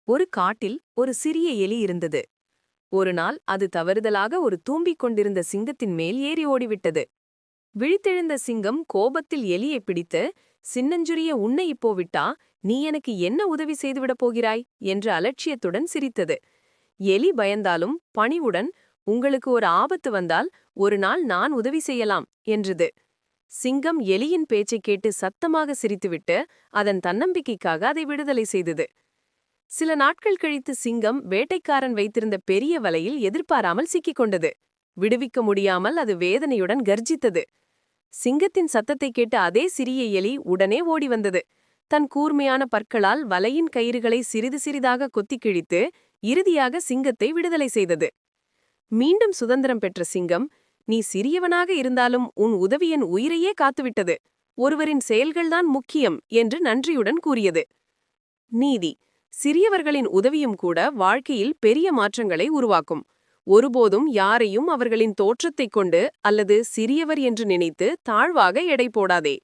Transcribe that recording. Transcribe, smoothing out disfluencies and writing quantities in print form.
ஒரு காட்டில் ஒரு சிறிய எலி இருந்தது. ஒரு நாள் அது தவறுதலாக ஒரு தூம்பிக் கொண்டிருந்த சிங்கத்தின் மேல் ஏறி ஓடிவிட்டது. விழித்தெழுந்த சிங்கம் கோபத்தில் எலியை பிடித்து, சின்னஞ்சுரிய உன்னை இப்போ விட்டா நீ எனக்கு என்ன உதவி செய்துவிடப் போகிறாய் என்று அலட்சியத்துடன் சிரித்தது. எலி பயந்தாலும் பணிவுடன், உங்களுக்கு ஒரு ஆபத்து வந்தால் ஒரு நாள் நான் உதவி செய்யலாம் என்றது. சிங்கம் எலியின் பேச்சைக் கேட்டு சத்தமாக சிரித்துவிட்டு அதன் தன்னம்பிக்கைக்காக அதை விடுதலை செய்தது. சில நாட்கள் கழித்து சிங்கம் வேட்டைக்காரன் வைத்திருந்த பெரிய வலையில் எதிர்பாராமல் சிக்கிக் கொண்டது. விடுவிக்க முடியாமல் அது வேதனையுடன் கர்ஜித்தது. சிங்கத்தின் சத்தத்தை கேட்ட அதே சிறிய எலி உடனே ஓடி வந்தது. தன் கூர்மையான பற்களால் வலையின் கயிறுகளை சிறிது சிறிதாக கொத்திக் கிழித்து இறுதியாக சிங்கத்தை விடுதலை செய்தது. மீண்டும் சுதந்திரம் பெற்ற சிங்கம், நீ சிறியவனாக இருந்தாலும் உன் உதவி என் உயிரையே காத்துவிட்டது. ஒருவரின் செயல்கள்தான் முக்கியம் என்று நன்றியுடன் கூறியது. நீதி: சிறியவர்களின் உதவியும் கூட வாழ்க்கையில் பெரிய மாற்றங்களை உருவாக்கும். ஒருபோதும் யாரையும் அவர்களின் தோற்றத்தைக் கொண்டு அல்லது சிறியவர் என்று நினைத்து தாழ்வாக எடை போடாதே.